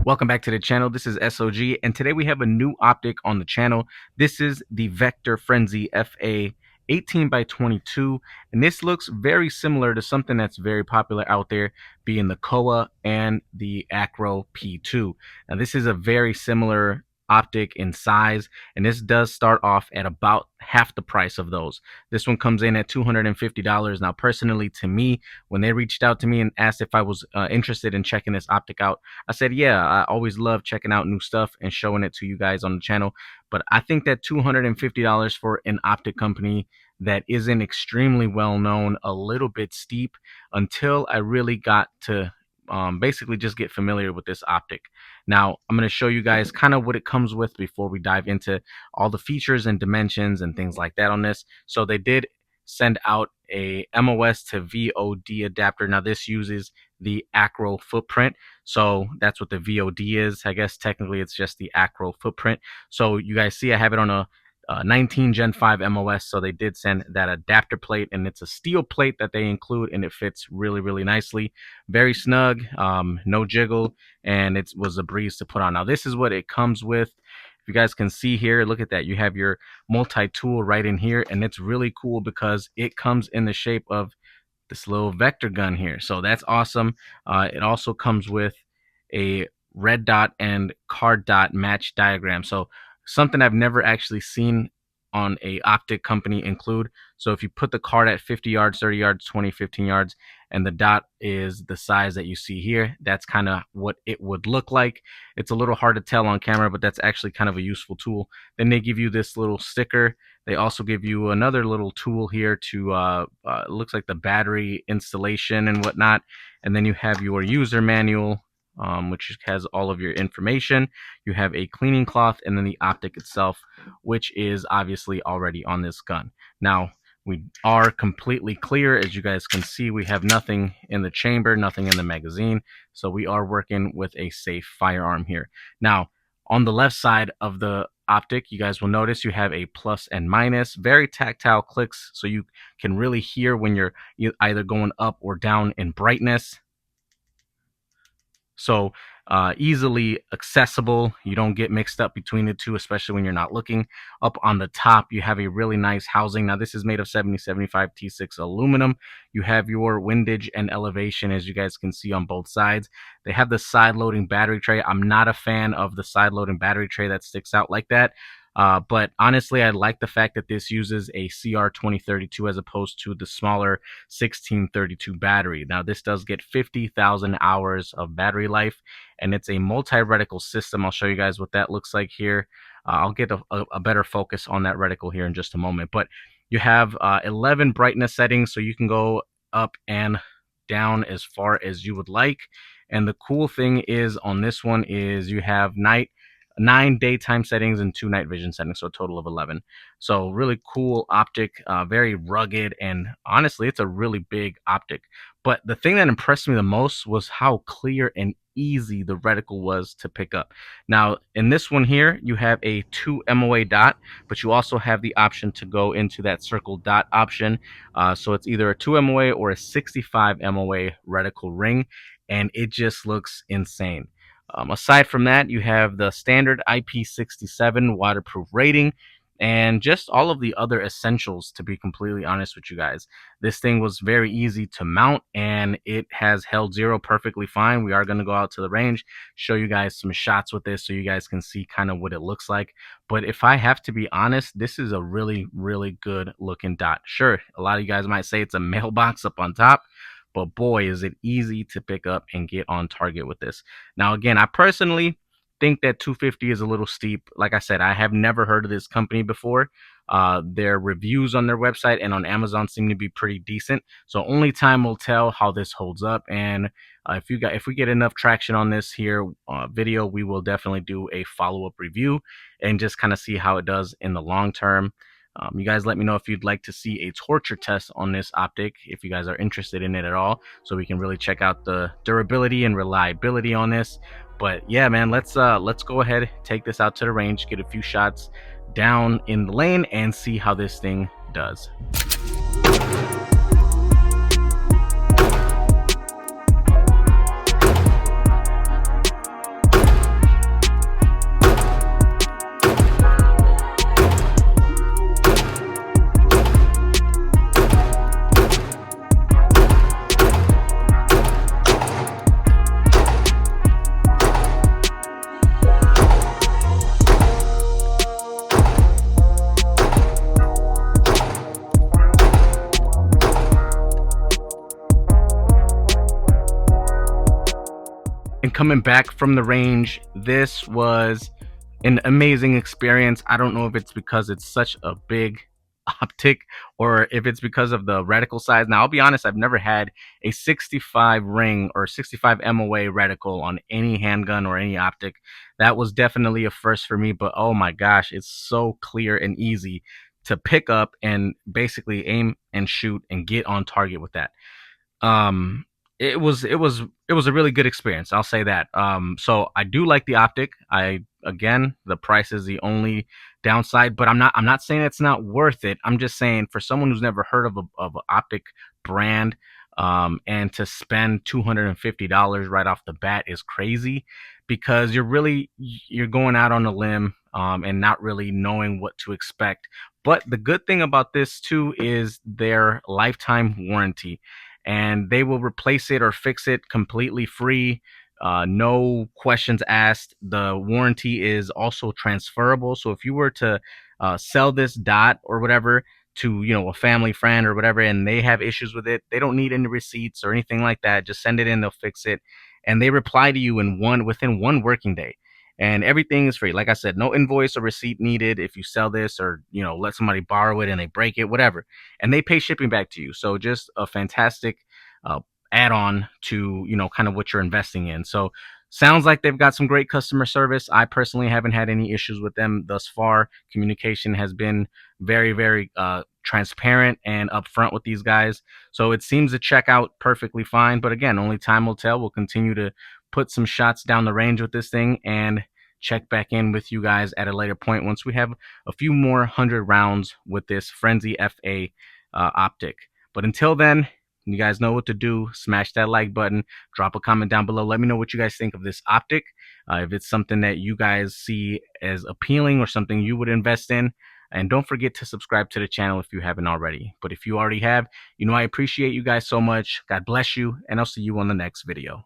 Welcome back to the channel. This is S.O.G, and today we have a new optic on the channel. This is the Vector Frenzy FA 18 by 22, and this looks very similar to something that's very popular out there, being the Kowa and the ACRO P2. Now this is a very similar optic in size, and this does start off at about half the price of those. This one comes in at $250. Now personally, to me, when they reached out to me and asked if I was interested in checking this optic out, I said, yeah, I always love checking out new stuff and showing it to you guys on the channel. But I think that $250 for an optic company that isn't extremely well known, a little bit steep until I really got to basically just get familiar with this optic. Now, I'm going to show you guys kind of what it comes with before we dive into all the features and dimensions and things like that on this. So they did send out a MOS to VOD adapter. Now this uses the ACRO footprint, so that's what the VOD is. I guess technically it's just the ACRO footprint. So you guys see I have it on a 19 Gen 5 MOS, so they did send that adapter plate, and it's a steel plate that they include, and it fits really nicely, very snug, no jiggle, and it was a breeze to put on. Now this is what it comes with. You guys can see here, look at that, you have your multi-tool right in here, and it's really cool because it comes in the shape of this little vector gun here, so that's awesome. It also comes with a red dot and card dot match diagram, so something I've never actually seen on a optic company include. So if you put the card at 50 yards, 30 yards, 20, 15 yards, and the dot is the size that you see here, that's kind of what it would look like. It's a little hard to tell on camera, but that's actually kind of a useful tool. Then they give you this little sticker. They also give you another little tool here to it looks like the battery installation and whatnot. And then you have your user manual, which has all of your information. You have a cleaning cloth, and then the optic itself, which is obviously already on this gun. Now, we are completely clear. As you guys can see, we have nothing in the chamber, nothing in the magazine, so we are working with a safe firearm here. Now, on the left side of the optic, you guys will notice you have a plus and minus, very tactile clicks, so you can really hear when you're either going up or down in brightness. So easily accessible. You don't get mixed up between the two, especially when you're not looking. Up on the top, you have a really nice housing. Now this is made of 7075 T6 aluminum. You have your windage and elevation, as you guys can see on both sides. They have the side loading battery tray. I'm not a fan of the side loading battery tray that sticks out like that. But honestly, I like the fact that this uses a CR2032 as opposed to the smaller 1632 battery. Now, this does get 50,000 hours of battery life, and it's a multi-reticle system. I'll show you guys what that looks like here. I'll get a better focus on that reticle here in just a moment. But you have 11 brightness settings, so you can go up and down as far as you would like. And the cool thing is on this one is you have 9 daytime settings and 2 night vision settings, so a total of 11. So really cool optic, very rugged, and honestly, it's a really big optic. But the thing that impressed me the most was how clear and easy the reticle was to pick up. Now, in this one here, you have a 2 MOA dot, but you also have the option to go into that circle dot option. So it's either a 2 MOA or a 65 MOA reticle ring, and it just looks insane. Aside from that, you have the standard IP67 waterproof rating and just all of the other essentials, to be completely honest with you guys. This thing was very easy to mount, and it has held zero perfectly fine. We are going to go out to the range, show you guys some shots with this so you guys can see kind of what it looks like. But if I have to be honest, this is a really good looking dot. Sure, a lot of you guys might say it's a mailbox up on top, but boy, is it easy to pick up and get on target with this. Now, again, I personally think that $250 is a little steep. Like I said, I have never heard of this company before. Their reviews on their website and on Amazon seem to be pretty decent. So only time will tell how this holds up. And if we get enough traction on this here video, we will definitely do a follow-up review and just kind of see how it does in the long term. You guys let me know if you'd like to see a torture test on this optic, if you guys are interested in it at all, so we can really check out the durability and reliability on this. But yeah, man, let's go ahead, take this out to the range, get a few shots down in the lane, and see how this thing does. And coming back from the range, this was an amazing experience. I don't know if it's because it's such a big optic or if it's because of the reticle size. Now, I'll be honest, I've never had a 65 ring or 65 MOA reticle on any handgun or any optic. That was definitely a first for me, but oh my gosh, it's so clear and easy to pick up and basically aim and shoot and get on target with that. um it was a really good experience, I'll say that. So I do like the optic. I Again, the price is the only downside, but I'm not saying it's not worth it. I'm just saying for someone who's never heard of an optic brand, and to spend $250 right off the bat is crazy, because you're going out on a limb, and not really knowing what to expect. But the good thing about this too is their lifetime warranty, and they will replace it or fix it completely free. No questions asked. The warranty is also transferable. So if you were to sell this dot or whatever to, a family friend or whatever, and they have issues with it, they don't need any receipts or anything like that. Just send it in, they'll fix it, and they reply to you within one working day. And everything is free. Like I said, no invoice or receipt needed if you sell this, or let somebody borrow it and they break it, whatever, and they pay shipping back to you. So just a fantastic uh, add-on to kind of what you're investing in. So sounds like they've got some great customer service. I personally haven't had any issues with them thus far. Communication has been very, very transparent and upfront with these guys. So it seems to check out perfectly fine. But again, only time will tell. We'll continue to put some shots down the range with this thing and check back in with you guys at a later point once we have a few more 100 rounds with this Frenzy FA optic. But until then, you guys know what to do. Smash that like button. Drop a comment down below. Let me know what you guys think of this optic. If it's something that you guys see as appealing or something you would invest in. And don't forget to subscribe to the channel if you haven't already. But if you already have, I appreciate you guys so much. God bless you, and I'll see you on the next video.